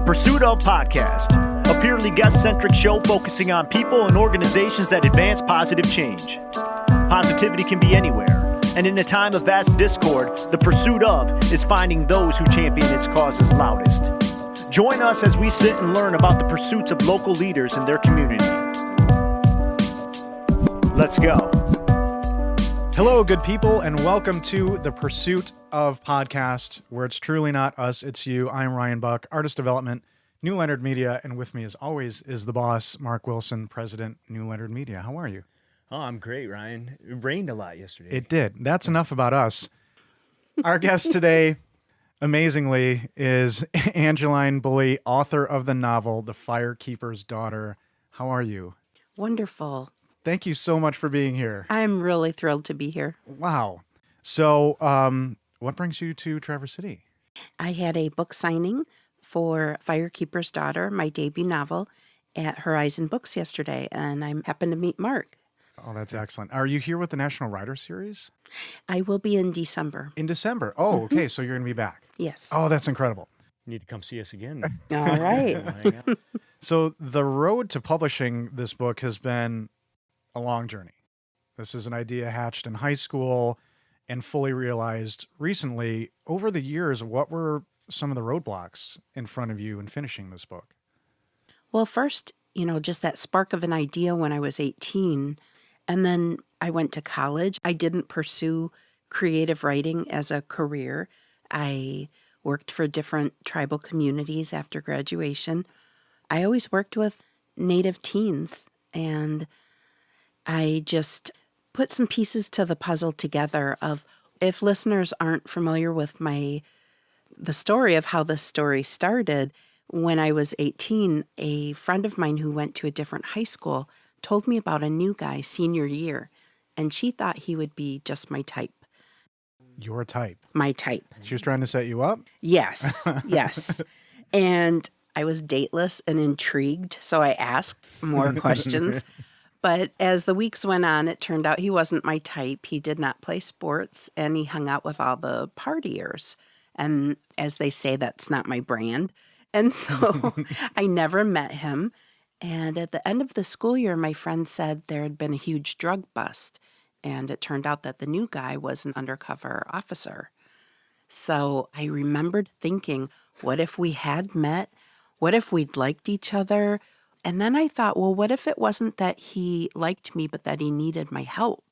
Pursuit of Podcast, a purely guest-centric show focusing on people and organizations that advance positive change. Positivity can be anywhere, and in a time of vast discord, the pursuit of is finding those who champion its causes loudest. Join us as we sit and learn about the pursuits of local leaders in their community. Let's go. Hello, good people, and welcome to the Pursuit of Podcast, where it's truly not us, it's you. I'm Ryan Buck, Artist Development, New Leonard Media, and with me, as always, is the boss, Mark Wilson, President, New Leonard Media. How are you? Oh, I'm great, Ryan. It rained a lot yesterday. It did. That's enough about us. Our guest today, amazingly, is Angeline Boulley, author of the novel, The Firekeeper's Daughter. How are you? Wonderful. Thank you so much for being here. I'm really thrilled to be here. Wow. So, what brings you to Traverse City? I had a book signing for Firekeeper's Daughter, my debut novel, at Horizon Books yesterday, and I happened to meet Mark. Oh, that's excellent. Are you here with the National Writer Series? I will be in December. In December? Oh, okay. So you're going to be back. Yes. Oh, that's incredible. You need to come see us again. All right. So the road to publishing this book has been a long journey. This is an idea hatched in high school and fully realized recently. Over the years, what were some of the roadblocks in front of you in finishing this book? Well, first, just that spark of an idea when I was 18. And then I went to college. I didn't pursue creative writing as a career. I worked for different tribal communities after graduation. I always worked with Native teens, and I just put some pieces to the puzzle together of, if listeners aren't familiar with the story of how this story started, when I was 18, a friend of mine who went to a different high school told me about a new guy senior year, and she thought he would be just my type. Your type? My type. She was trying to set you up? Yes, yes. And I was dateless and intrigued, so I asked more questions. But as the weeks went on, it turned out he wasn't my type. He did not play sports, and he hung out with all the partiers. And as they say, that's not my brand. And so I never met him. And at the end of the school year, my friend said there had been a huge drug bust. And it turned out that the new guy was an undercover officer. So I remembered thinking, what if we had met? What if we'd liked each other? And then I thought, well, what if it wasn't that he liked me, but that he needed my help?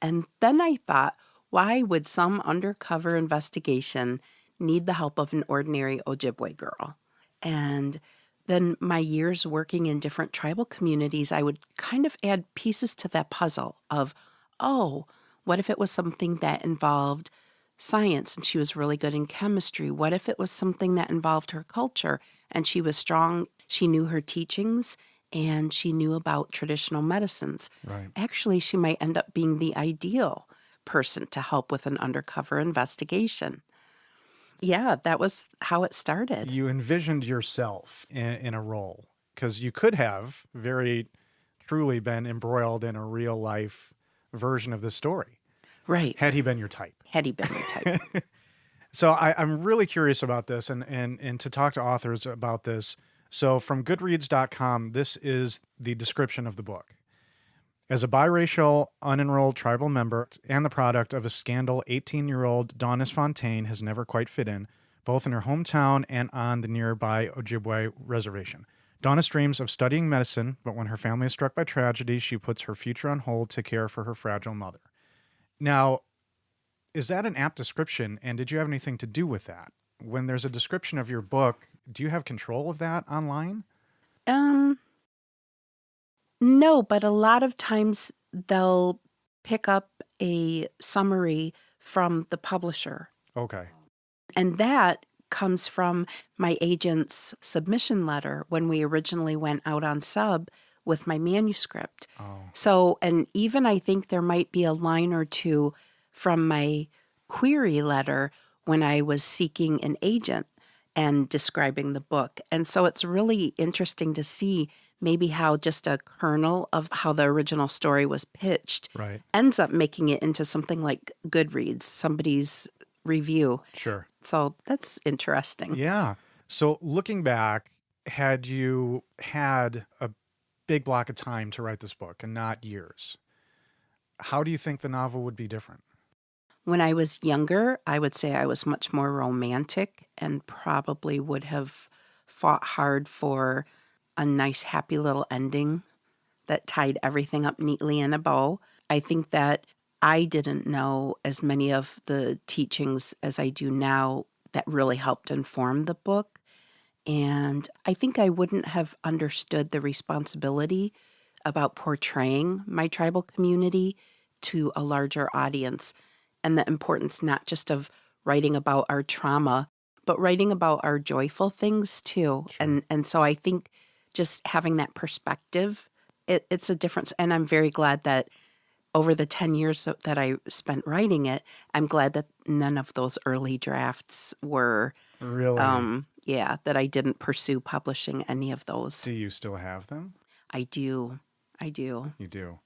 And then I thought, why would some undercover investigation need the help of an ordinary Ojibwe girl? And then my years working in different tribal communities, I would kind of add pieces to that puzzle of, oh, what if it was something that involved science and she was really good in chemistry? What if it was something that involved her culture and she was strong? She knew her teachings and she knew about traditional medicines. Right. Actually, she might end up being the ideal person to help with an undercover investigation. Yeah, that was how it started. You envisioned yourself in a role, because you could have very truly been embroiled in a real life version of this story. Right. Had he been your type. Had he been your type. So I'm really curious about this and to talk to authors about this. So from Goodreads.com, this is the description of the book. As a biracial, unenrolled tribal member and the product of a scandal, 18-year-old Daunis Fontaine has never quite fit in, both in her hometown and on the nearby Ojibwe reservation. Daunis dreams of studying medicine, but when her family is struck by tragedy, she puts her future on hold to care for her fragile mother. Now, is that an apt description, and did you have anything to do with that? When there's a description of your book, do you have control of that online? No, but a lot of times they'll pick up a summary from the publisher. Okay. And that comes from my agent's submission letter when we originally went out on sub with my manuscript. Oh. So, and even I think there might be a line or two from my query letter when I was seeking an agent and describing the book. And so it's really interesting to see maybe how just a kernel of how the original story was pitched ends up making it into something like Goodreads, somebody's review. Sure. So that's interesting. Yeah. So looking back, had you had a big block of time to write this book and not years, how do you think the novel would be different? When I was younger, I would say I was much more romantic and probably would have fought hard for a nice, happy little ending that tied everything up neatly in a bow. I think that I didn't know as many of the teachings as I do now that really helped inform the book. And I think I wouldn't have understood the responsibility about portraying my tribal community to a larger audience and the importance not just of writing about our trauma, but writing about our joyful things too. Sure. And so I think just having that perspective, it's a difference. And I'm very glad that over the 10 years that I spent writing it, I'm glad that none of those early drafts were, Really? that I didn't pursue publishing any of those. Do you still have them? I do. I do. You do.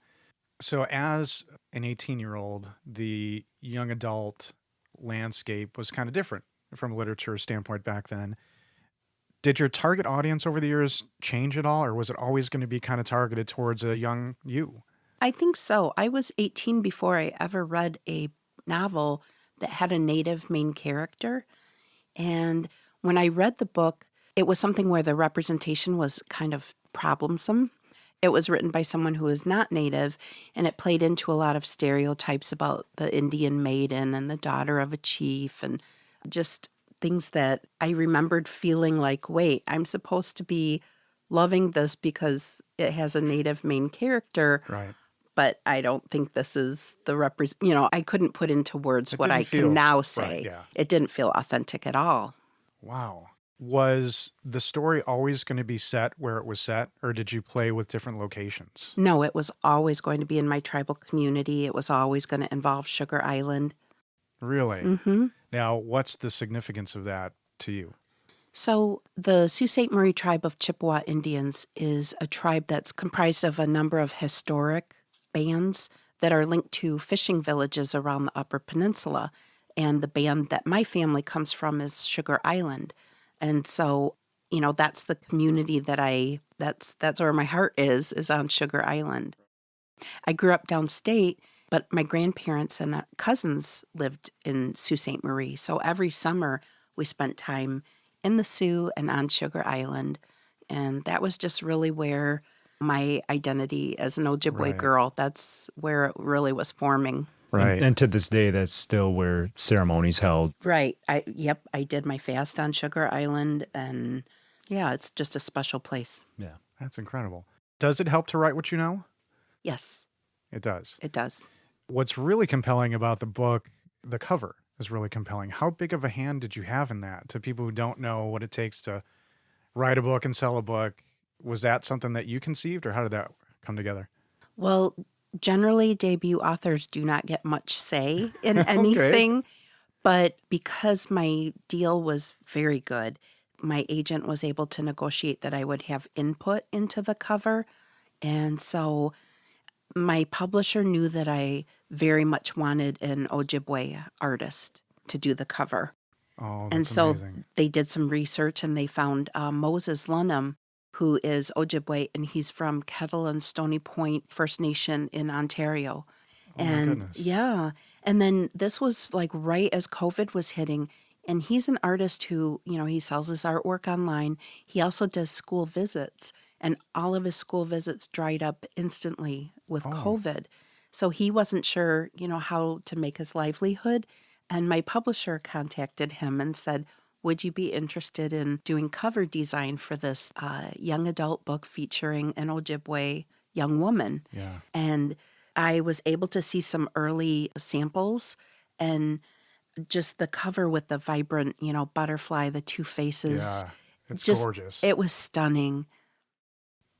So as an 18-year-old, the young adult landscape was kind of different from a literature standpoint back then. Did your target audience over the years change at all, or was it always going to be kind of targeted towards a young you? I think so. I was 18 before I ever read a novel that had a Native main character. And when I read the book, it was something where the representation was kind of problemsome. It was written by someone who is not Native, and it played into a lot of stereotypes about the Indian maiden and the daughter of a chief, and just things that I remembered feeling like, wait, I'm supposed to be loving this because it has a Native main character, Right. but I don't think this is the I couldn't put into words It what I didn't feel can now right, say. yeah. It didn't feel authentic at all. Wow. Was the story always going to be set where it was set, or did you play with different locations? No, it was always going to be in my tribal community. It was always going to involve Sugar Island. Really? Mm-hmm. Now, what's the significance of that to you? So the Sault Ste. Marie Tribe of Chippewa Indians is a tribe that's comprised of a number of historic bands that are linked to fishing villages around the Upper Peninsula. And the band that my family comes from is Sugar Island. And so, that's the community that that's where my heart is on Sugar Island. I grew up downstate, but my grandparents and cousins lived in Sault Ste. Marie. So every summer we spent time in the Sioux and on Sugar Island. And that was just really where my identity as an Ojibwe Right. girl, that's where it really was forming. Right. And to this day, that's still where ceremonies held. Right. I did my fast on Sugar Island, and yeah, it's just a special place. Yeah. That's incredible. Does it help to write what you know? Yes, It does. it does. What's really compelling about the book, the cover is really compelling. How big of a hand did you have in that? To people who don't know what it takes to write a book and sell a book, was that something that you conceived, or how did that come together? Well, generally, debut authors do not get much say in anything, but because my deal was very good, my agent was able to negotiate that I would have input into the cover. And so my publisher knew that I very much wanted an Ojibwe artist to do the cover. Oh, And that's so amazing. they did some research and they found Moses Lunham, who is Ojibwe, and he's from Kettle and Stony Point First Nation in Ontario. Oh, my And goodness. yeah, and then this was like right as COVID was hitting, and he's an artist who, he sells his artwork online. He also does school visits, and all of his school visits dried up instantly with COVID. So he wasn't sure, how to make his livelihood. And my publisher contacted him and said, would you be interested in doing cover design for this young adult book featuring an Ojibwe young woman? Yeah. And I was able to see some early samples, and just the cover with the vibrant, butterfly, the two faces. Yeah. It's just, gorgeous. It was stunning.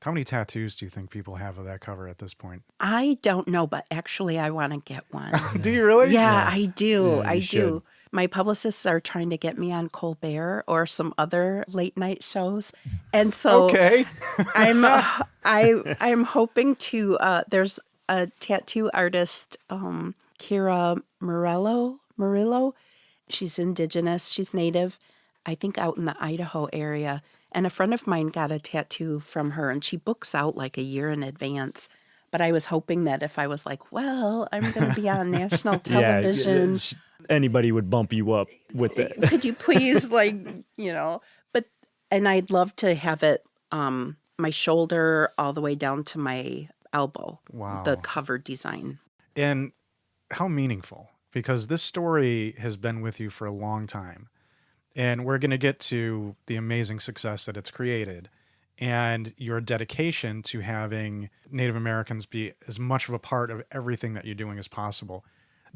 How many tattoos do you think people have of that cover at this point? I don't know, but actually I want to get one. Do you really? Yeah, I do. Yeah, I you do. should. My publicists are trying to get me on Colbert or some other late night shows. And so Okay. I'm hoping to there's a tattoo artist, Kira Murillo. She's indigenous, she's native, I think out in the Idaho area. And a friend of mine got a tattoo from her, and she books out like a year in advance. But I was hoping that if I was like, well, I'm going to be on national Yeah, television, anybody would bump you up with that. could you please, like, but, and I'd love to have it, my shoulder all the way down to my elbow, Wow. the cover design. And how meaningful, because this story has been with you for a long time. And we're going to get to the amazing success that it's created and your dedication to having Native Americans be as much of a part of everything that you're doing as possible.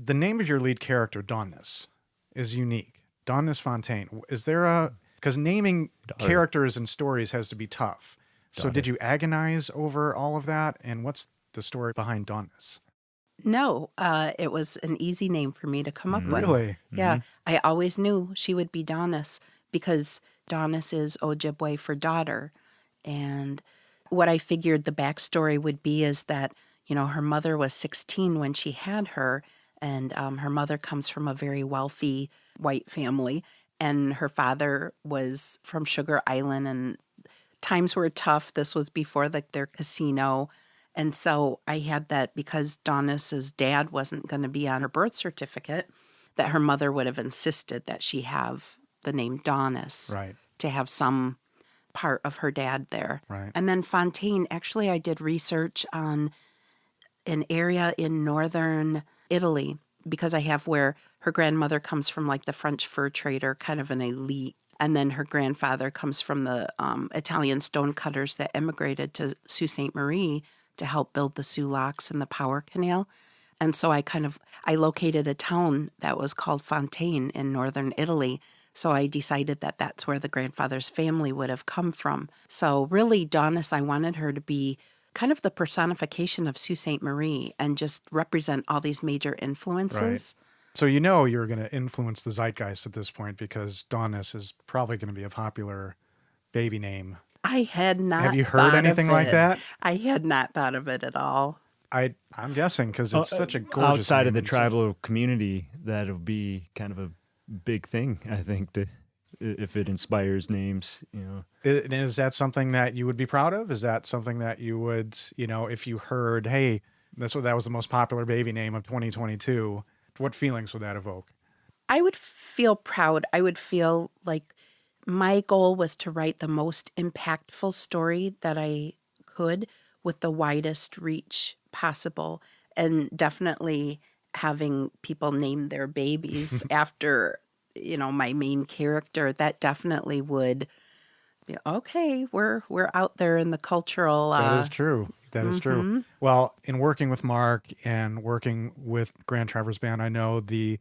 The name of your lead character, Daunis, is unique. Daunis Fontaine. Is there because naming characters and stories has to be tough. So did you agonize over all of that? And what's the story behind Daunis? No, it was an easy name for me to come up with. Really? Yeah, I always knew she would be Daunis because Daunis is Ojibwe for daughter. And what I figured the backstory would be is that, her mother was 16 when she had her, and her mother comes from a very wealthy white family, and her father was from Sugar Island, and times were tough. This was before their casino. And so I had that because Daunis's dad wasn't going to be on her birth certificate, that her mother would have insisted that she have the name Daunis Right. to have some part of her dad there. Right. And then Fontaine, actually I did research on an area in northern Italy because I have where her grandmother comes from, like the French fur trader, kind of an elite. And then her grandfather comes from the Italian stonecutters that immigrated to Sault Ste. Marie to help build the Soo Locks and the power canal. And so I located a town that was called Fontaine in northern Italy. So I decided that that's where the grandfather's family would have come from. So really, Daunis, I wanted her to be kind of the personification of Sault Ste. Marie and just represent all these major influences. Right. So you're going to influence the zeitgeist at this point because Daunis is probably going to be a popular baby name. I had not. Have you heard anything like that? I had not thought of it at all. I'm guessing because it's such a gorgeous outside of name. the tribal community, that'll be kind of a big thing, I think, if it inspires names. Is that something that you would be proud of? Is that something that you would, if you heard, hey, that was the most popular baby name of 2022? What feelings would that evoke? I would feel proud. I would feel like my goal was to write the most impactful story that I could with the widest reach possible, and definitely having people name their babies after, my main character. That definitely would be okay. We're out there in the cultural. That is true. That is true. Well, in working with Mark and working with Grand Traverse Band, I know the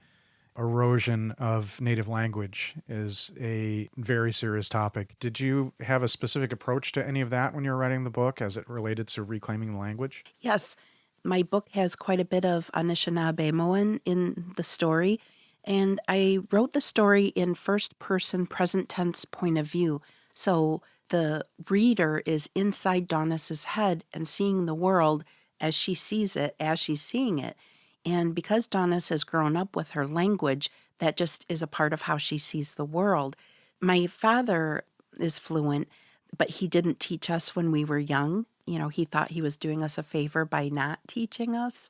erosion of native language is a very serious topic. Did you have a specific approach to any of that when you were writing the book as it related to reclaiming the language? Yes. My book has quite a bit of Anishinaabe in the story, and I wrote the story in first-person present tense point of view. So the reader is inside Daunis's head and seeing the world as she sees it, as she's seeing it. And because Daunis has grown up with her language, that just is a part of how she sees the world. My father is fluent, but he didn't teach us when we were young. He thought he was doing us a favor by not teaching us.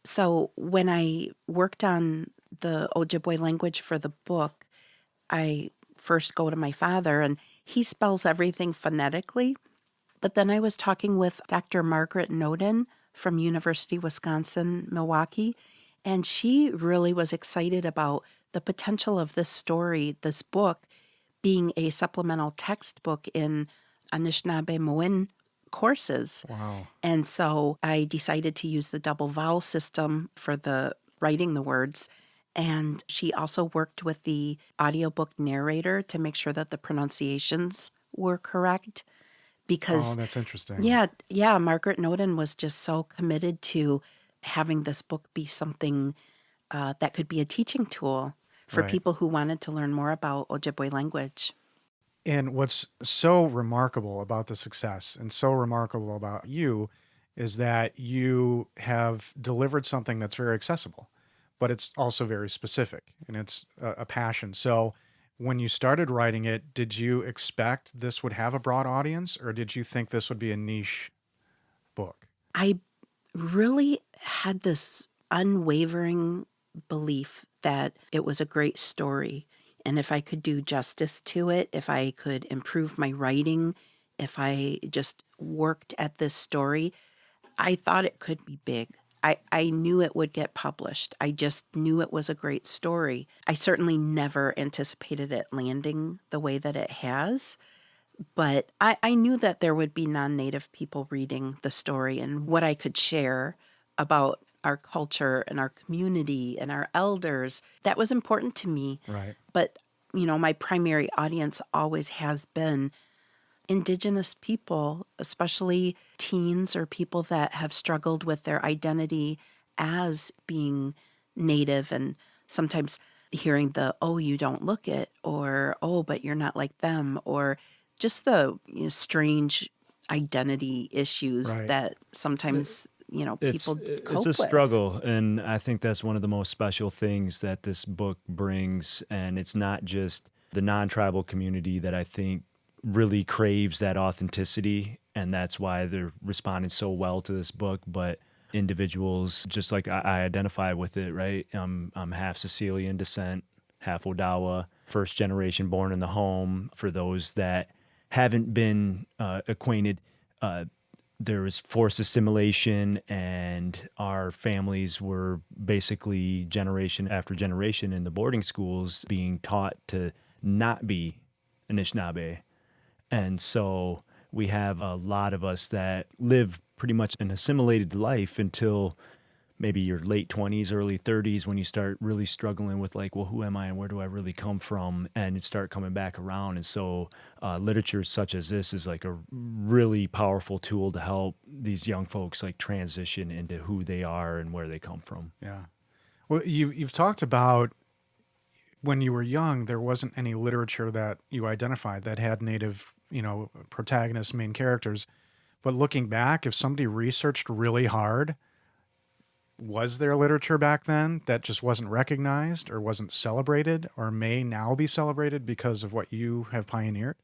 So when I worked on the Ojibwe language for the book, I first go to my father, and he spells everything phonetically. But then I was talking with Dr. Margaret Noden from University of Wisconsin-Milwaukee, and she really was excited about the potential of this story, this book, being a supplemental textbook in Anishinaabe courses. Wow. And so I decided to use the double vowel system for the writing the words. And she also worked with the audiobook narrator to make sure that the pronunciations were correct. Because that's interesting. Yeah, Margaret Noden was just so committed to having this book be something that could be a teaching tool for people who wanted to learn more about Ojibwe language. And what's so remarkable about the success and so remarkable about you is that you have delivered something that's very accessible, but it's also very specific and it's a passion. So When you started writing it, did you expect this would have a broad audience, or did you think this would be a niche book? I really had this unwavering belief that it was a great story. And if I could do justice to it, if I could improve my writing, if I just worked at this story, I thought it could be big. I knew it would get published. I just knew it was a great story. I certainly never anticipated it landing the way that it has. But I knew that there would be non-native people reading the story and what I could share about our culture and our community and our elders. That was important to me. Right. But, my primary audience always has been Indigenous people, especially teens or people that have struggled with their identity as being Native, and sometimes hearing the, oh, you don't look it, or, oh, but you're not like them, or just the strange identity issues Right. that sometimes, people It's cope a with. struggle, and I think that's one of the most special things that this book brings. And it's not just the non-tribal community that I think really craves that authenticity, and that's why they're responding so well to this book, but individuals, just like I identify with it, right? I'm half Sicilian descent, half Odawa, first generation born in the home. For those that haven't been acquainted, there was forced assimilation, and our families were basically generation after generation in the boarding schools being taught to not be Anishinaabe. And so we have a lot of us that live pretty much an assimilated life until maybe your late 20s, early 30s, when you start really struggling with like, well, who am I and where do I really come from? And it start coming back around. And so literature such as this is like a really powerful tool to help these young folks like transition into who they are and where they come from. Yeah. Well, you've talked about when you were young, there wasn't any literature that you identified that had Native, protagonists, main characters. But looking back, if somebody researched really hard, was there literature back then that just wasn't recognized or wasn't celebrated or may now be celebrated because of what you have pioneered?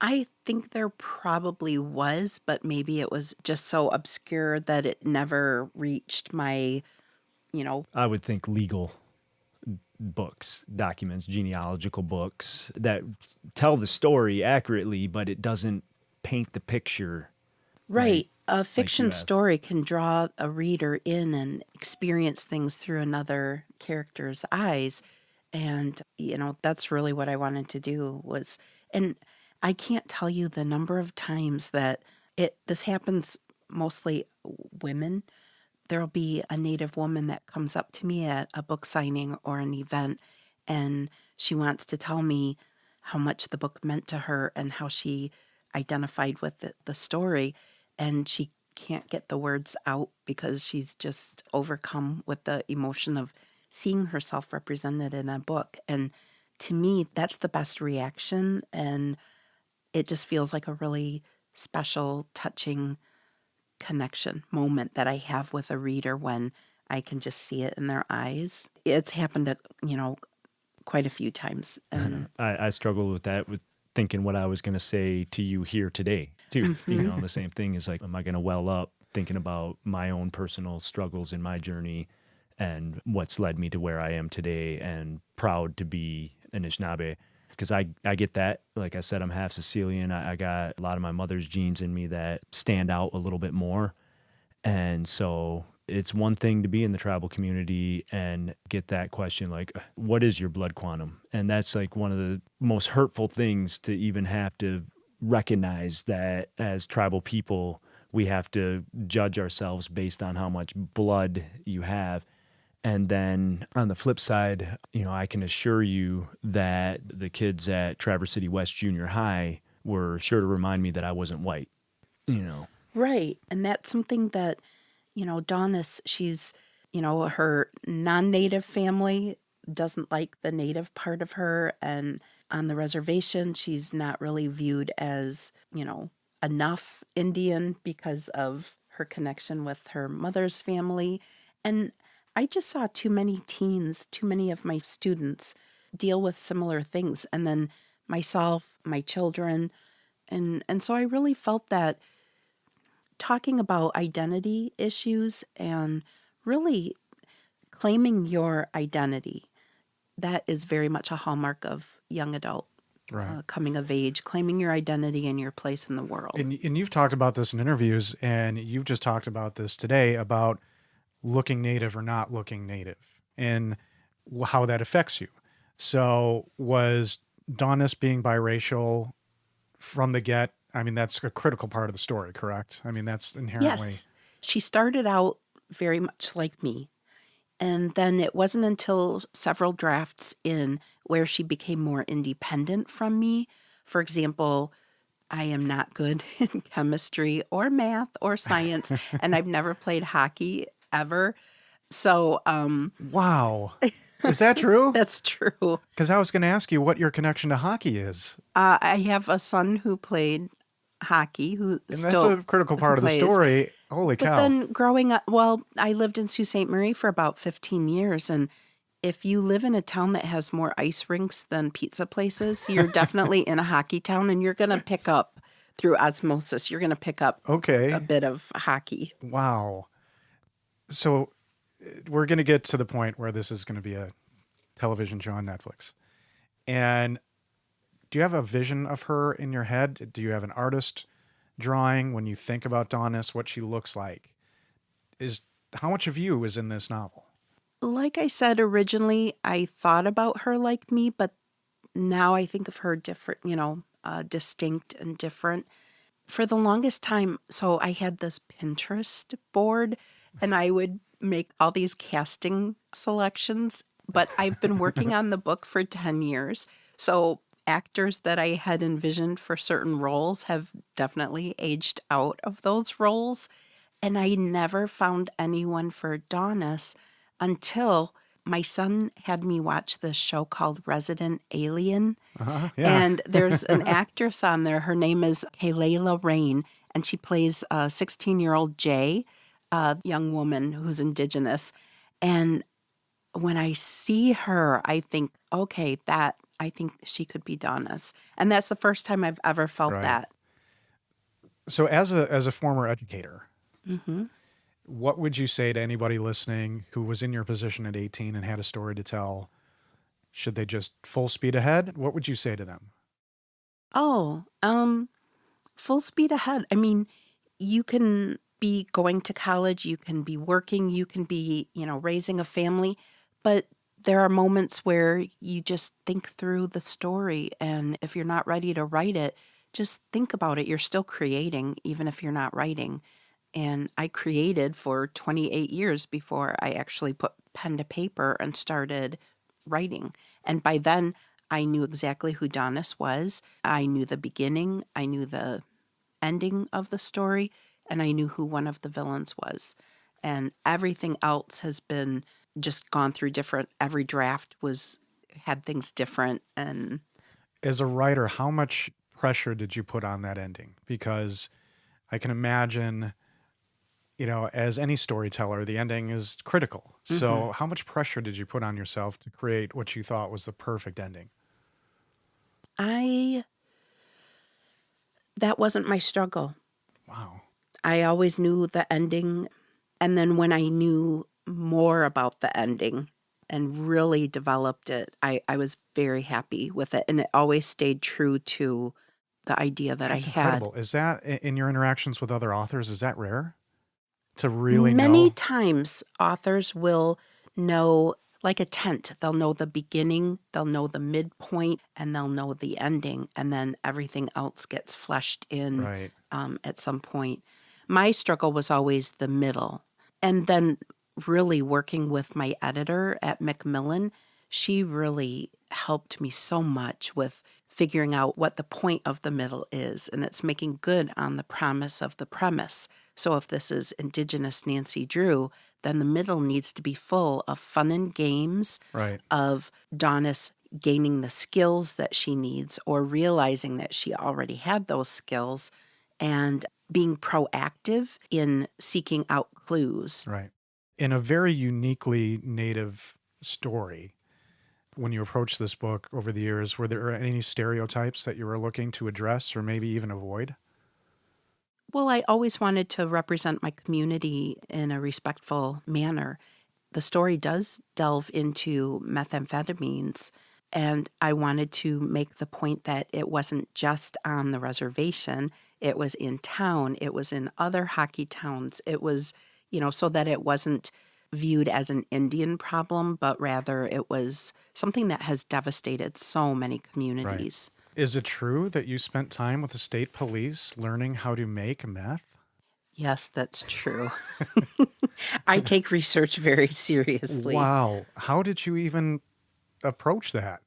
I think there probably was, but maybe it was just so obscure that it never reached my, I would think legal books, documents, genealogical books that tell the story accurately, but it doesn't paint the picture. right. A you fiction have. story can draw a reader in and experience things through another character's eyes. And, that's really what I wanted to do was, and I can't tell you the number of times that this happens, mostly women. There'll be a Native woman that comes up to me at a book signing or an event, and she wants to tell me how much the book meant to her and how she identified with the story. And she can't get the words out because she's just overcome with the emotion of seeing herself represented in a book. And to me, that's the best reaction. And it just feels like a really special, touching connection moment that I have with a reader when I can just see it in their eyes. It's happened, quite a few times. And I struggled with that, with thinking what I was going to say to you here today, too. The same thing is like, am I going to well up thinking about my own personal struggles in my journey and what's led me to where I am today, and proud to be Anishinaabe. Because I get that. Like I said, I'm half Sicilian. I got a lot of my mother's genes in me that stand out a little bit more. And so it's one thing to be in the tribal community and get that question, like, what is your blood quantum? And that's like one of the most hurtful things to even have to recognize, that as tribal people, we have to judge ourselves based on how much blood you have. And then on the flip side, I can assure you that the kids at Traverse City West Junior High were sure to remind me that I wasn't white, right. And that's something that, Daunis, she's, her non-native family doesn't like the native part of her. And on the reservation, she's not really viewed as, enough Indian because of her connection with her mother's family. And I just saw too many teens, too many of my students deal with similar things. And then myself, my children. And so I really felt that talking about identity issues and really claiming your identity, that is very much a hallmark of young adult Right. coming of age, claiming your identity and your place in the world. And you've talked about this in interviews, and you've just talked about this today about looking native or not looking native and how that affects you. So was Daunis being biracial from the get? I mean, that's a critical part of the story, correct? I mean, that's inherently. Yes, she started out very much like me. And then it wasn't until several drafts in where she became more independent from me. For example, I am not good in chemistry or math or science, and I've never played hockey ever. So, Wow. Is that true? that's true. Because I was going to ask you what your connection to hockey is. I have a son who played hockey, who And still that's a critical part of the plays. story. Holy But cow. then growing up, well, I lived in Sault Ste. Marie for about 15 years. And if you live in a town that has more ice rinks than pizza places, you're definitely in a hockey town, and you're going to pick up through osmosis. You're going to pick up Okay. a bit of hockey. Wow. So we're going to get to the point where this is going to be a television show on Netflix. And do you have a vision of her in your head? Do you have an artist drawing when you think about Daunis, what she looks like? How much of you is in this novel? Like I said, originally I thought about her like me, but now I think of her different, distinct and different. For the longest time, so I had this Pinterest board, and I would make all these casting selections, but I've been working on the book for 10 years. So actors that I had envisioned for certain roles have definitely aged out of those roles. And I never found anyone for Daunis until my son had me watch this show called Resident Alien. Yeah. And there's an actress on there. Her name is Kayla Rain, and she plays a 16-year-old Jay, a young woman who's Indigenous. And when I see her, I think, okay, I think she could be Daunis. And that's the first time I've ever felt Right. that. So as a former educator, Mm-hmm. what would you say to anybody listening who was in your position at 18 and had a story to tell? Should they just full speed ahead? What would you say to them? Oh, full speed ahead. I mean, you can be going to college, you can be working, you can be, raising a family, but there are moments where you just think through the story. And if you're not ready to write it, just think about it. You're still creating, even if you're not writing. And I created for 28 years before I actually put pen to paper and started writing. And by then, I knew exactly who Daunis was. I knew the beginning, I knew the ending of the story, and I knew who one of the villains was. And everything else has been just gone through different, every draft had things different. And As a writer, how much pressure did you put on that ending? Because I can imagine, as any storyteller, the ending is critical. So how much pressure did you put on yourself to create what you thought was the perfect ending? that wasn't my struggle. Wow. I always knew the ending. And then when I knew more about the ending and really developed it, I was very happy with it. And it always stayed true to the idea that That's I had. incredible. Is that in your interactions with other authors, is that rare? To really Many know? times authors will know, like a tent, they'll know the beginning, they'll know the midpoint, and they'll know the ending. And then everything else gets fleshed in Right. at some point. My struggle was always the middle. And then really working with my editor at Macmillan, she really helped me so much with figuring out what the point of the middle is. And it's making good on the promise of the premise. So if this is Indigenous Nancy Drew, then the middle needs to be full of fun and games, Right. of Daunis gaining the skills that she needs or realizing that she already had those skills and being proactive in seeking out clues. Right. In a very uniquely native story, when you approached this book over the years, were there any stereotypes that you were looking to address or maybe even avoid? Well, I always wanted to represent my community in a respectful manner. The story does delve into methamphetamines, and I wanted to make the point that it wasn't just on the reservation, it was in town, it was in other hockey towns. It was, so that it wasn't viewed as an Indian problem, but rather it was something that has devastated so many communities. Is it true that you spent time with the state police learning how to make meth? Yes, that's true. I take research very seriously. Wow. How did you even approach that?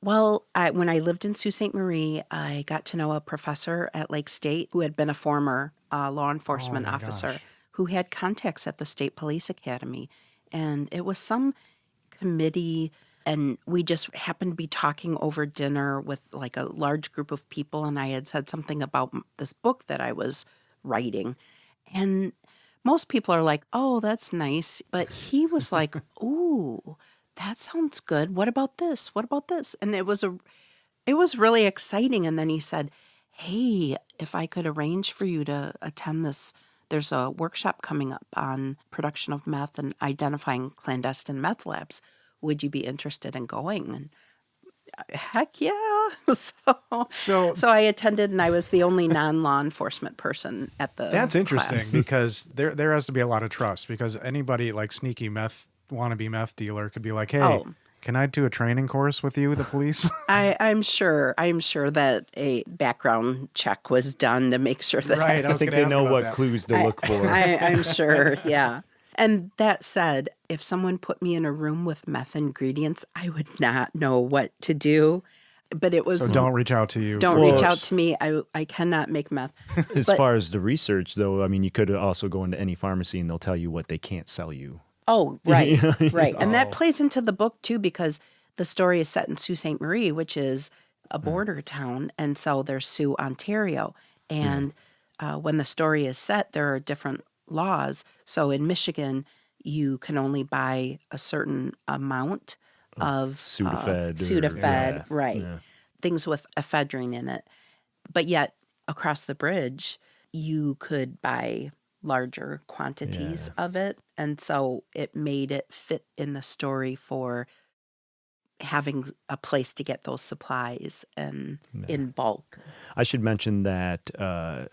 Well, when I lived in Sault Ste. Marie, I got to know a professor at Lake State who had been a former law enforcement Oh my officer gosh. who had contacts at the State Police Academy. And it was some committee, and we just happened to be talking over dinner with like a large group of people. And I had said something about this book that I was writing. And most people are like, oh, that's nice. But he was like, ooh, that sounds good. What about this? What about this? And it was really exciting. And then he said, hey, if I could arrange for you to attend this, there's a workshop coming up on production of meth and identifying clandestine meth labs. Would you be interested in going? And heck yeah. So I attended, and I was the only non-law enforcement person at the That's interesting class. because there has to be a lot of trust, because anybody like sneaky wannabe meth dealer could be like, hey, Oh. can I do a training course with you, the police? I'm sure that a background check was done to make sure that Right. I think they know what clues to look for. I'm sure, yeah. And that said, if someone put me in a room with meth ingredients, I would not know what to do. But it was So don't reach out to you. don't for- reach out to me. I cannot make meth. As But- far as the research, though, I mean, you could also go into any pharmacy and they'll tell you what they can't sell you. Oh, right, right. And Oh. that plays into the book too, because the story is set in Sault Ste. Marie, which is a border town, and so there's Sioux, Ontario. And when the story is set, there are different laws. So in Michigan, you can only buy a certain amount of Sudafed. Sudafed, right? Yeah. Things with ephedrine in it. But yet, across the bridge, you could buy larger quantities of it. And so it made it fit in the story for having a place to get those supplies and in bulk. I should mention that I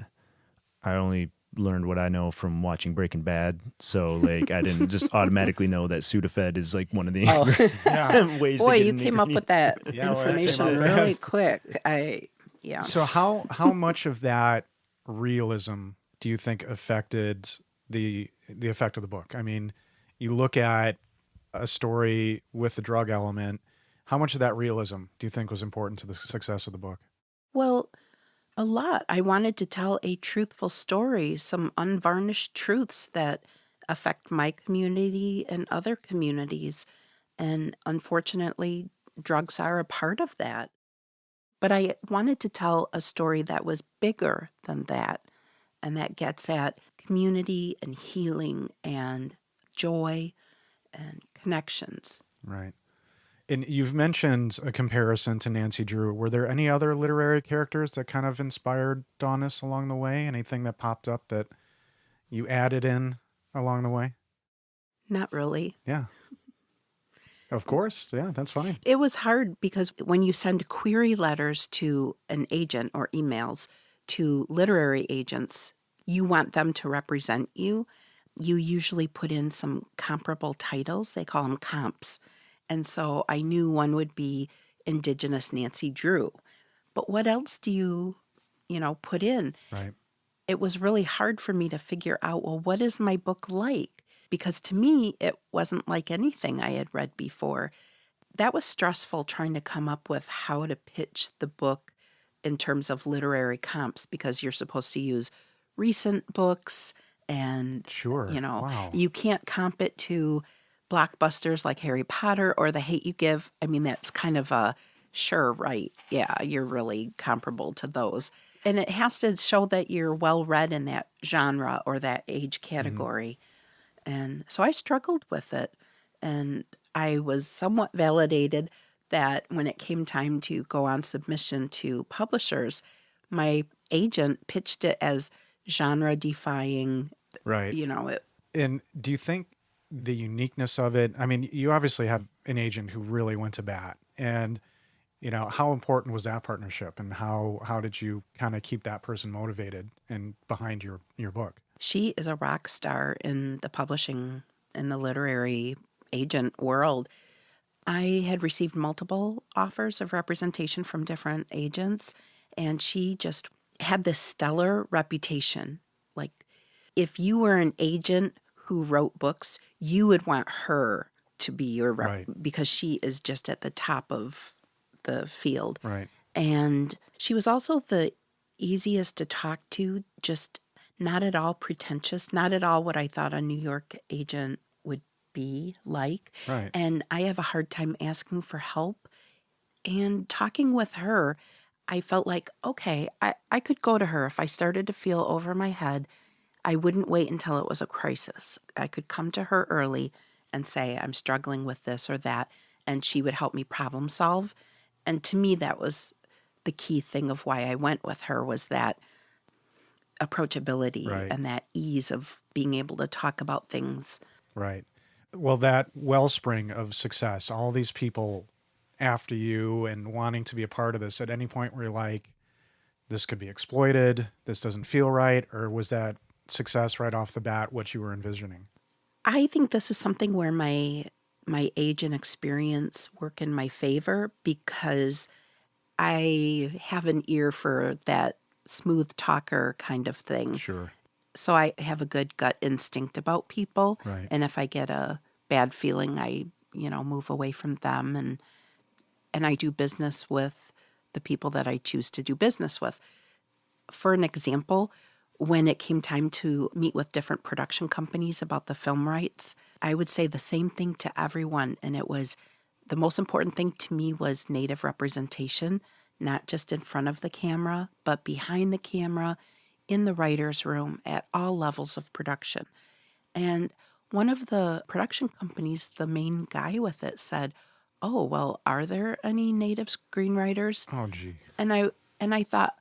only learned what I know from watching Breaking Bad. So, like, I didn't just automatically know that Sudafed is like one of the Yeah. ways Boy, to get you in came the- up with that Yeah, well, that came information up really fast. quick. So how much of that realism do you think affected the effect of the book? I mean, you look at a story with the drug element. How much of that realism do you think was important to the success of the book? Well, a lot. I wanted to tell a truthful story, some unvarnished truths that affect my community and other communities. And unfortunately, drugs are a part of that. But I wanted to tell a story that was bigger than that, and that gets at community and healing and joy and connections. Right. And you've mentioned a comparison to Nancy Drew. Were there any other literary characters that kind of inspired Daunis along the way? Anything that popped up that you added in along the way? Not really. Yeah. Of course. Yeah, that's funny. It was hard because when you send query letters to an agent or emails to literary agents, you want them to represent you. You usually put in some comparable titles. They call them comps. And so I knew one would be Indigenous Nancy Drew. But what else do you put in? Right. It was really hard for me to figure out, well, what is my book like? Because to me, it wasn't like anything I had read before. That was stressful, trying to come up with how to pitch the book in terms of literary comps, because you're supposed to use recent books and, Sure. Wow. you can't comp it to blockbusters like Harry Potter or The Hate You Give. I mean, that's kind of a sure, right. Yeah, you're really comparable to those. And it has to show that you're well read in that genre or that age category. And so I struggled with it. And I was somewhat validated that when it came time to go on submission to publishers, my agent pitched it as genre defying, Right. it. And do you think the uniqueness of it, I mean, you obviously have an agent who really went to bat, and how important was that partnership, and how did you kind of keep that person motivated and behind your book? She is a rock star in the publishing, in the literary agent world. I had received multiple offers of representation from different agents, and she just had this stellar reputation. Like, if you were an agent who wrote books, you would want her to be your rep, Right. because she is just at the top of the field. Right. And she was also the easiest to talk to, just not at all pretentious, not at all what I thought a New York agent would be like. Right. And I have a hard time asking for help. And talking with her, I felt like, okay, I could go to her if I started to feel over my head. I wouldn't wait until it was a crisis. I could come to her early and say, I'm struggling with this or that, and she would help me problem solve. And to me, that was the key thing of why I went with her, was that approachability Right. and that ease of being able to talk about things. Right. Well, that wellspring of success, all these people after you and wanting to be a part of this, at any point where you're like, this could be exploited, this doesn't feel right, or was that success right off the bat what you were envisioning? I think this is something where my age and experience work in my favor, because I have an ear for that smooth talker kind of thing. Sure. So I have a good gut instinct about people. Right. And if I get a bad feeling, I, move away from them, and I do business with the people that I choose to do business with. For an example, when it came time to meet with different production companies about the film rights, I would say the same thing to everyone. And it was, the most important thing to me was Native representation, not just in front of the camera, but behind the camera, in the writer's room, at all levels of production. And one of the production companies, the main guy with it, said, "Oh, well, are there any Native screenwriters?" Oh, gee. And I thought,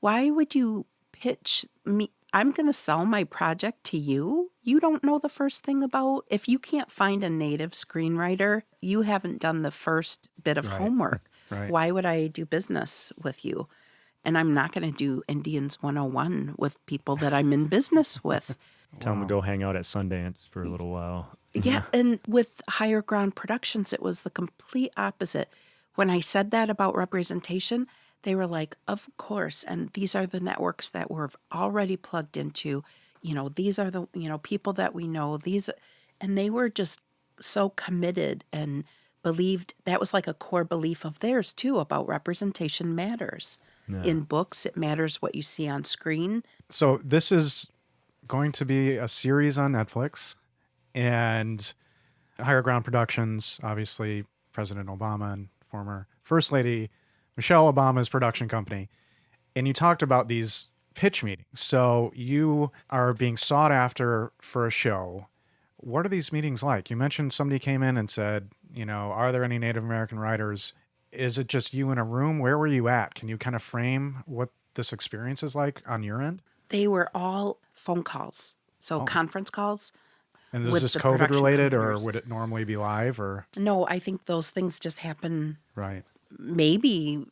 why would you pitch me? I'm going to sell my project to you. You don't know the first thing about, if you can't find a Native screenwriter, you haven't done the first bit of Right. homework. Right. Why would I do business with you? And I'm not going to do Indians 101 with people that I'm in business with. Tell them to go hang out at Sundance for a little while. Yeah, and with Higher Ground Productions, it was the complete opposite. When I said that about representation, they were like, of course, and these are the networks that we're already plugged into. These are the, people that we know. And they were just so committed and believed, that was like a core belief of theirs too, about representation matters. Yeah. In books, it matters what you see on screen. So this is going to be a series on Netflix, and Higher Ground Productions, obviously President Obama and former First Lady Michelle Obama's production company. And you talked about these pitch meetings. So you are being sought after for a show. What are these meetings like? You mentioned somebody came in and said, are there any Native American writers? Is it just you in a room? Where were you at? Can you kind of frame what this experience is like on your end? They were all phone calls. So conference calls. And is with this the COVID production related, or companies. would it normally be live, or? No, I think those things just happen. Right. Maybe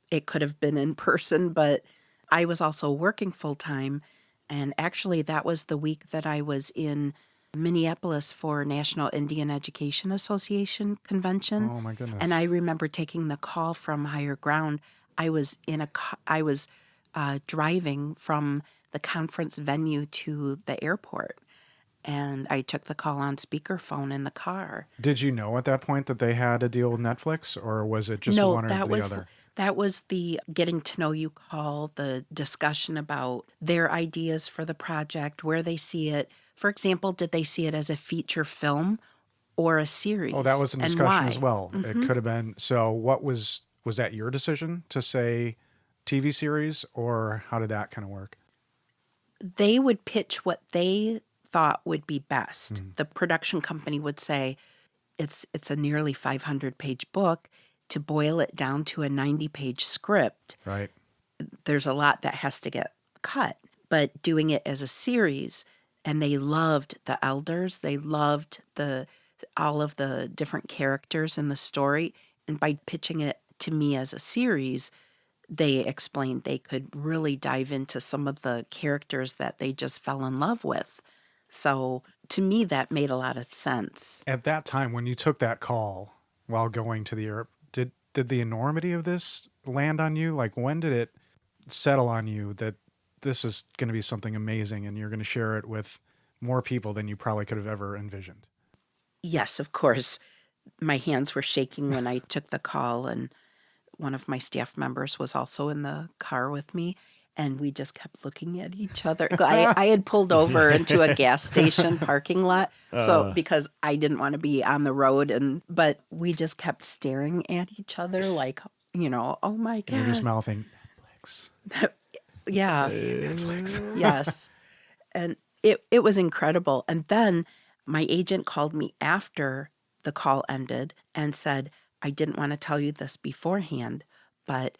it could have been in person, but I was also working full time. And actually, that was the week that I was in Minneapolis for National Indian Education Association convention. Oh my goodness. And I remember taking the call from Higher Ground. I was driving from the conference venue to the airport, and I took the call on speakerphone in the car. Did you know at that point that they had a deal with Netflix, or was it just one or the other? That was the getting to know you call, the discussion about their ideas for the project, where they see it. For example, did they see it as a feature film or a series? Oh, that was a and discussion why? as well. It could have been. So what was that your decision to say TV series, or how did that kind of work? They would pitch what they thought would be best. The production company would say, it's a nearly 500-page book. To boil it down to a 90-page script, Right. there's a lot that has to get cut. But doing it as a series, and they loved the elders, they loved all of the different characters in the story, and by pitching it to me as a series, they explained they could really dive into some of the characters that they just fell in love with. So to me, that made a lot of sense. At that time, when you took that call while going to the Europe, did the enormity of this land on you? Like, when did it settle on you that this is going to be something amazing and you're going to share it with more people than you probably could have ever envisioned? Yes, of course. My hands were shaking when I took the call, and one of my staff members was also in the car with me, and we just kept looking at each other. I had pulled over into a gas station parking lot, so because I didn't want to be on the road, but we just kept staring at each other like, oh my God. And you're just mouthing, Netflix. Yeah. Netflix. Yes. And it was incredible. And then my agent called me after the call ended and said, I didn't want to tell you this beforehand, but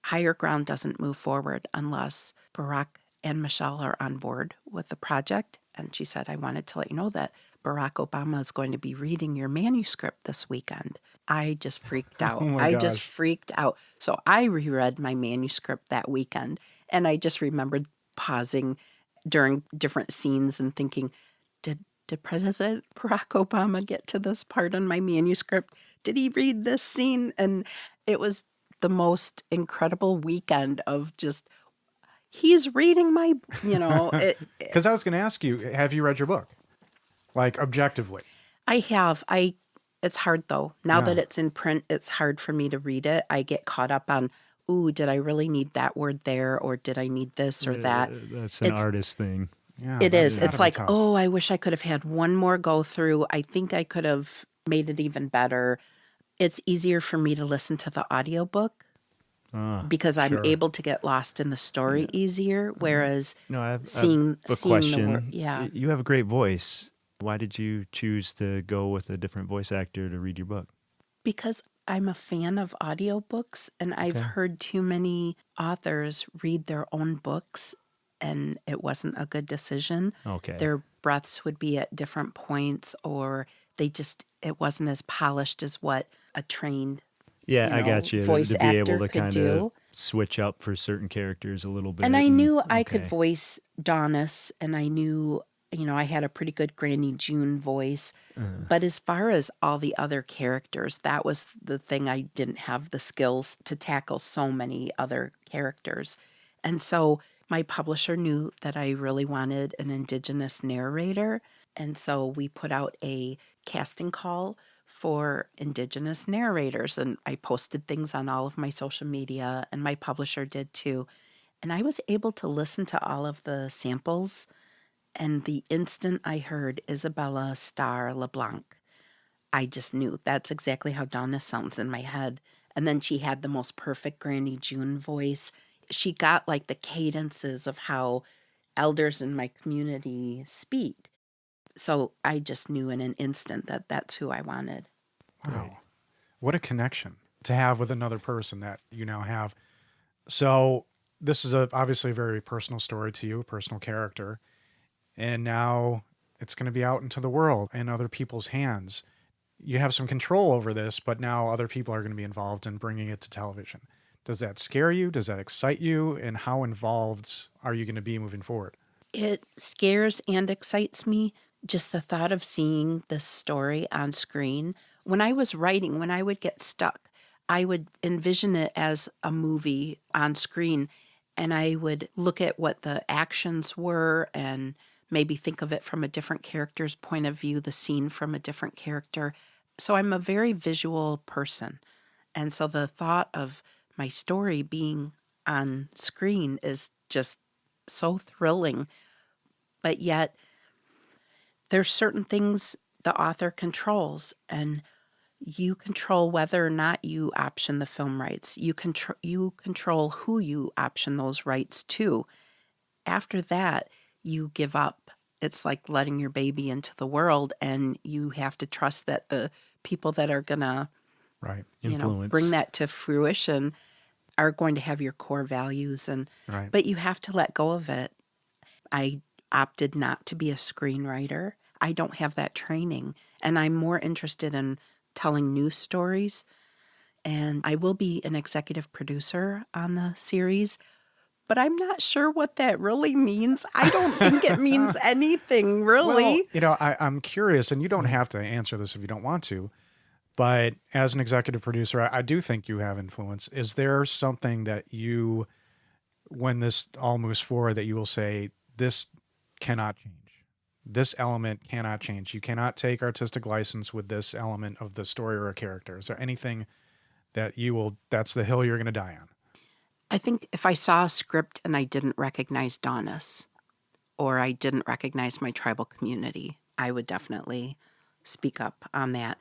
Higher Ground doesn't move forward unless Barack and Michelle are on board with the project. And she said, I wanted to let you know that Barack Obama is going to be reading your manuscript this weekend. I just freaked out. Oh my just gosh. freaked out. So I reread my manuscript that weekend, and I just remembered pausing during different scenes and thinking, did President Barack Obama get to this part in my manuscript? Did he read this scene? And it was the most incredible weekend of just, he's reading my, Because I was going to ask you, have you read your book? Like, objectively? I have. It's hard though. Now Yeah. that it's in print, it's hard for me to read it. I get caught up on, ooh, did I really need that word there? Or did I need this or that? That's an artist thing. Yeah, It that's is. gotta It's be like, tough. oh, I wish I could have had one more go through. I think I could have made it even better. It's easier for me to listen to the audiobook because I'm sure. able to get lost in the story easier. Whereas No, I have seeing a seeing question. the word, yeah. You have a great voice. Why did you choose to go with a different voice actor to read your book? Because I'm a fan of audiobooks, and I've Okay. heard too many authors read their own books, and it wasn't a good decision. Okay. Their breaths would be at different points, or it wasn't as polished as what a trained Yeah, I got you. voice To be able actor to could kind do. of switch up for certain characters a little bit. And I knew I could okay. voice Daunis, and I knew, I had a pretty good Granny June voice. But as far as all the other characters, that was the thing. I didn't have the skills to tackle so many other characters. And so my publisher knew that I really wanted an Indigenous narrator. And so we put out a casting call for Indigenous narrators. And I posted things on all of my social media, and my publisher did too. And I was able to listen to all of the samples. And the instant I heard Isabella Starr LeBlanc, I just knew that's exactly how Donna sounds in my head. And then she had the most perfect Granny June voice. She got like the cadences of how elders in my community speak. So I just knew in an instant that that's who I wanted. Wow. What a connection to have with another person that you now have. So this is obviously a very personal story to you, a personal character. And now it's going to be out into the world in other people's hands. You have some control over this, but now other people are going to be involved in bringing it to television. Does that scare you? Does that excite you? And how involved are you going to be moving forward? It scares and excites me, just the thought of seeing this story on screen. When I was writing, when I would get stuck, I would envision it as a movie on screen, and I would look at what the actions were and maybe think of it from a different character's point of view, the scene from a different character. So I'm a very visual person. And so the thought of my story being on screen is just so thrilling. But yet there's certain things the author controls, and you control whether or not you option the film rights. You control who you option those rights to. After that, you give up. It's like letting your baby into the world, and you have to trust that the people that are going to, Right. bring that to fruition are going to have your core values. Right. But you have to let go of it. I opted not to be a screenwriter. I don't have that training, and I'm more interested in telling new stories. And I will be an executive producer on the series, but I'm not sure what that really means. I don't think it means anything, really. Well, I'm curious, and you don't have to answer this if you don't want to, but as an executive producer, I do think you have influence. Is there something that you, when this all moves forward, that you will say, this cannot change? This element cannot change. You cannot take artistic license with this element of the story or a character. Is there anything that that's the hill you're going to die on? I think if I saw a script and I didn't recognize Daunis, or I didn't recognize my tribal community, I would definitely speak up on that.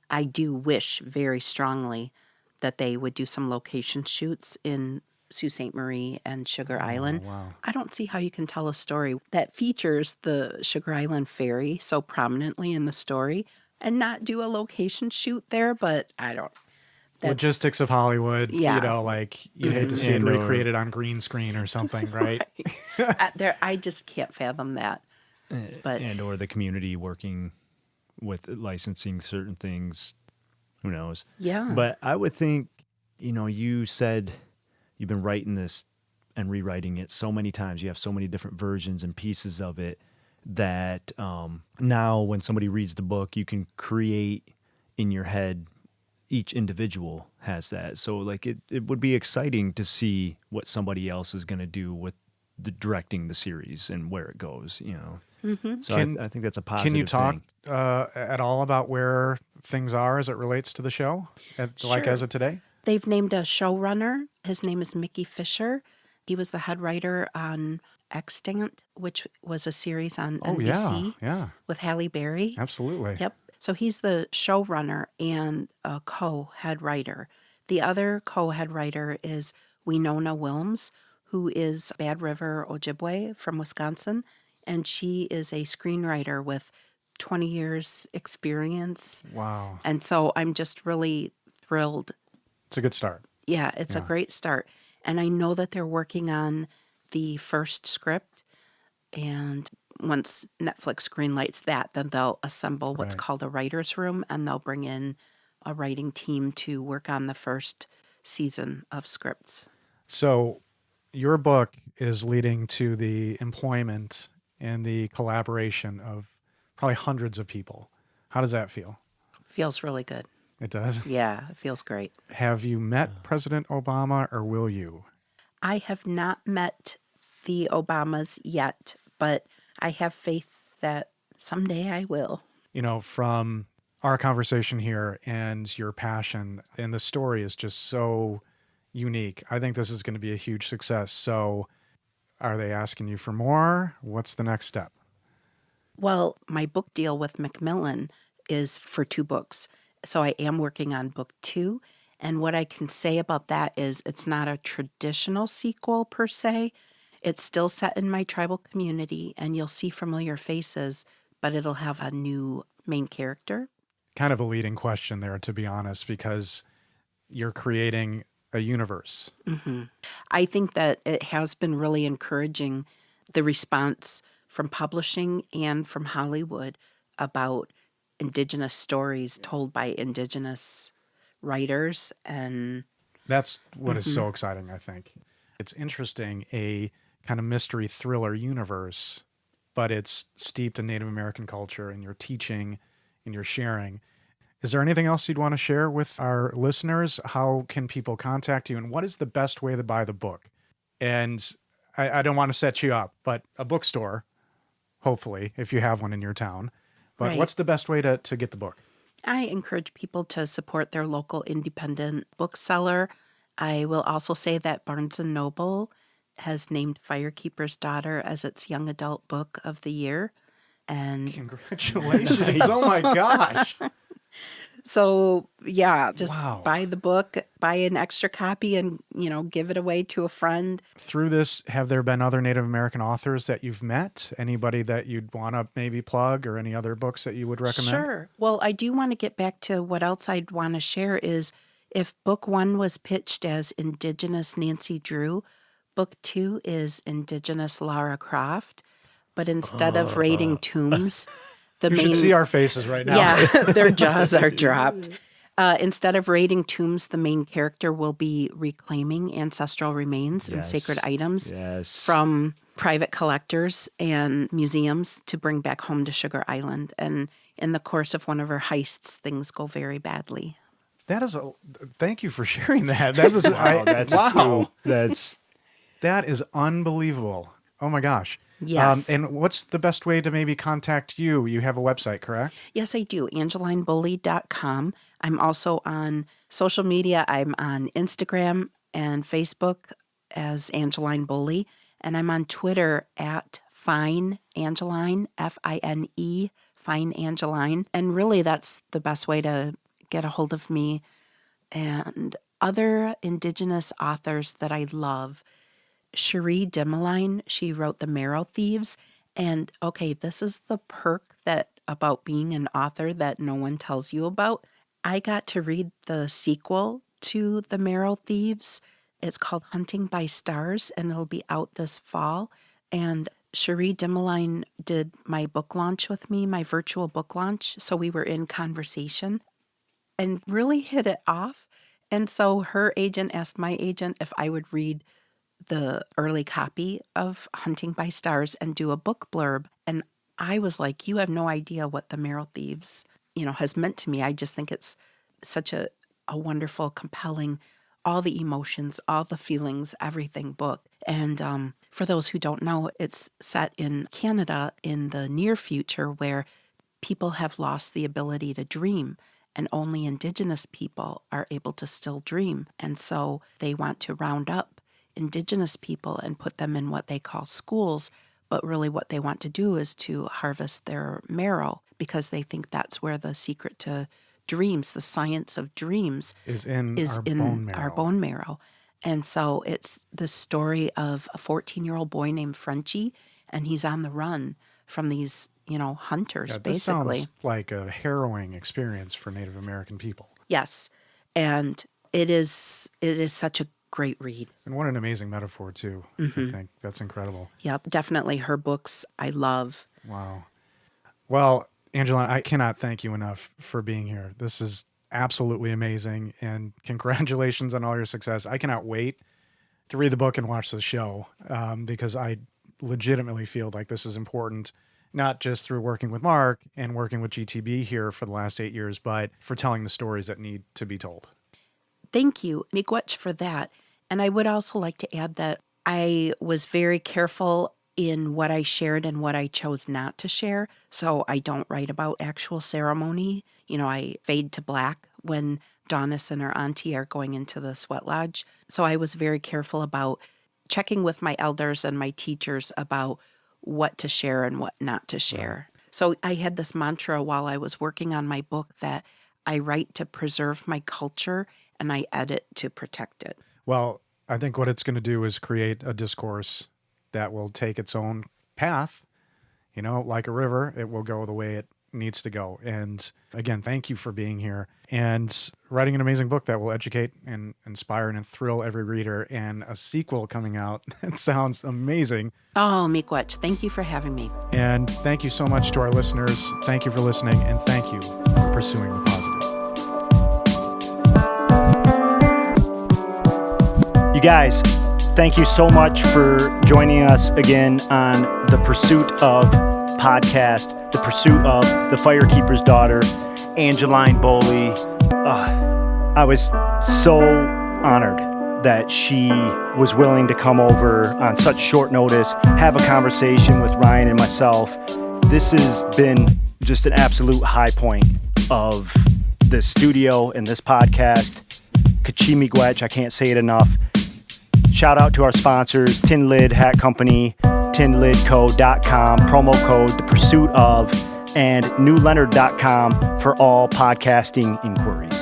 I do wish very strongly that they would do some location shoots in Sault Ste. Marie and Sugar Island. Wow. I don't see how you can tell a story that features the Sugar Island ferry so prominently in the story and not do a location shoot there, but I don't. Logistics of Hollywood, Yeah. Like you'd hate to see it recreated on green screen or something, right? I just can't fathom that. But or the community working with licensing certain things, who knows? Yeah. But I would think, you said you've been writing this and rewriting it so many times. You have so many different versions and pieces of it that now when somebody reads the book, you can create in your head. Each individual has that. So like it would be exciting to see what somebody else is going to do with the directing the series and where it goes, Mm-hmm. So I think that's a positive Can you talk thing. at all about where things are as it relates to the show, like Sure. as of today? They've named a showrunner. His name is Mickey Fisher. He was the head writer on Extant, which was a series on NBC yeah, with Halle Berry. absolutely. Yep. So he's the showrunner and a co-head writer. The other co-head writer is Winona Wilms, who is Bad River Ojibwe from Wisconsin, and she is a screenwriter with 20 years experience. Wow, And so I'm just really thrilled. it's a good start. Yeah, it's a great start. And I know that they're working on the first script, and once Netflix greenlights that, then they'll assemble what's Right. called a writer's room, and they'll bring in a writing team to work on the first season of scripts. So your book is leading to the employment and the collaboration of probably hundreds of people. How does that feel? Feels really good. It does. Yeah, it feels great. Have you met President Obama, or will you? I have not met the Obamas yet, but I have faith that someday I will. From our conversation here and your passion, and the story is just so unique. I think this is going to be a huge success. So are they asking you for more? What's the next step? Well, my book deal with Macmillan is for 2 books. So I am working on book 2. And what I can say about that is it's not a traditional sequel per se. It's still set in my tribal community, and you'll see familiar faces, but it'll have a new main character. Kind of a leading question there, to be honest, because you're creating a universe. Mm-hmm. I think that it has been really encouraging, the response from publishing and from Hollywood about Indigenous stories told by Indigenous writers. And That's what is so exciting, I think. It's interesting, a kind of mystery thriller universe, but it's steeped in Native American culture, and you're teaching and you're sharing. Is there anything else you'd want to share with our listeners? How can people contact you, and what is the best way to buy the book? And I don't want to set you up, but a bookstore, hopefully, if you have one in your town. But Right. what's the best way to get the book? I encourage people to support their local independent bookseller. I will also say that Barnes & Noble has named Firekeeper's Daughter as its young adult book of the year. And Congratulations. Oh my gosh. So, yeah, just Wow. buy the book, buy an extra copy and, give it away to a friend. Through this, have there been other Native American authors that you've met? Anybody that you'd want to maybe plug, or any other books that you would recommend? Sure. Well, I do want to get back to what else I'd want to share is if book 1 was pitched as Indigenous Nancy Drew, book 2 is Indigenous Lara Croft. But instead of raiding tombs, the You main should see our faces right now. Yeah, their jaws are dropped. Instead of raiding tombs, the main character will be reclaiming ancestral remains and sacred items from private collectors and museums to bring back home to Sugar Island. And in the course of one of her heists, things go very badly. Thank you for sharing that. That is, that is unbelievable. Oh my gosh. Yes. And what's the best way to maybe contact you? You have a website, correct? Yes, I do. AngelineBoulley.com. I'm also on social media. I'm on Instagram and Facebook as Angeline Boulley. And I'm on Twitter at Fine Angeline, F-I-N-E, Fine Angeline. And really, that's the best way to get a hold of me. And other Indigenous authors that I love, Cherie Dimmeline, she wrote The Marrow Thieves. And okay, this is the perk about being an author that no one tells you about. I got to read the sequel to The Marrow Thieves. It's called Hunting by Stars, and it'll be out this fall. And Cherie Dimmeline did my book launch with me, my virtual book launch. So we were in conversation and really hit it off. And so her agent asked my agent if I would read the early copy of Hunting by Stars and do a book blurb. And I was like, you have no idea what The Marrow Thieves, has meant to me. I just think it's such a wonderful, compelling, all the emotions, all the feelings, everything book. And for those who don't know, it's set in Canada in the near future where people have lost the ability to dream. And only Indigenous people are able to still dream. And so they want to round up Indigenous people and put them in what they call schools, but really what they want to do is to harvest their marrow because they think that's where the secret to dreams, the science of dreams, is in our bone marrow. And so it's the story of a 14-year-old boy named Frenchie, and he's on the run from these, hunters, This basically. sounds like a harrowing experience for Native American people. Yes, and it is such a great read. And what an amazing metaphor, too. I think that's incredible. Yep, definitely. Her books I love. Wow. Well, Angeline, I cannot thank you enough for being here. This is absolutely amazing, and congratulations on all your success. I cannot wait to read the book and watch the show because I legitimately feel like this is important, not just through working with Mark and working with GTB here for the last 8 years, but for telling the stories that need to be told. Thank you, Miigwech, for that. And I would also like to add that I was very careful in what I shared and what I chose not to share. So I don't write about actual ceremony. I fade to black when Daunis and her auntie are going into the sweat lodge. So I was very careful about checking with my elders and my teachers about what to share and what not to share. So I had this mantra while I was working on my book that I write to preserve my culture and I edit to protect it. Well, I think what it's going to do is create a discourse that will take its own path. Like a river, it will go the way it needs to go. And again, thank you for being here and writing an amazing book that will educate and inspire and thrill every reader, and a sequel coming out. That sounds amazing. Oh, Miigwech, thank you for having me. And thank you so much to our listeners. Thank you for listening, and thank you for pursuing the positive. You guys, thank you so much for joining us again on The Pursuit of podcast, The Pursuit of the Firekeeper's daughter, Angeline Boulley. I was so honored that she was willing to come over on such short notice, have a conversation with Ryan and myself. This has been just an absolute high point of this studio and this podcast. Miigwech, I can't say it enough. Shout out to our sponsors, Tin Lid Hat Company, tinlidco.com, promo code The Pursuit of. and newleonard.com for all podcasting inquiries.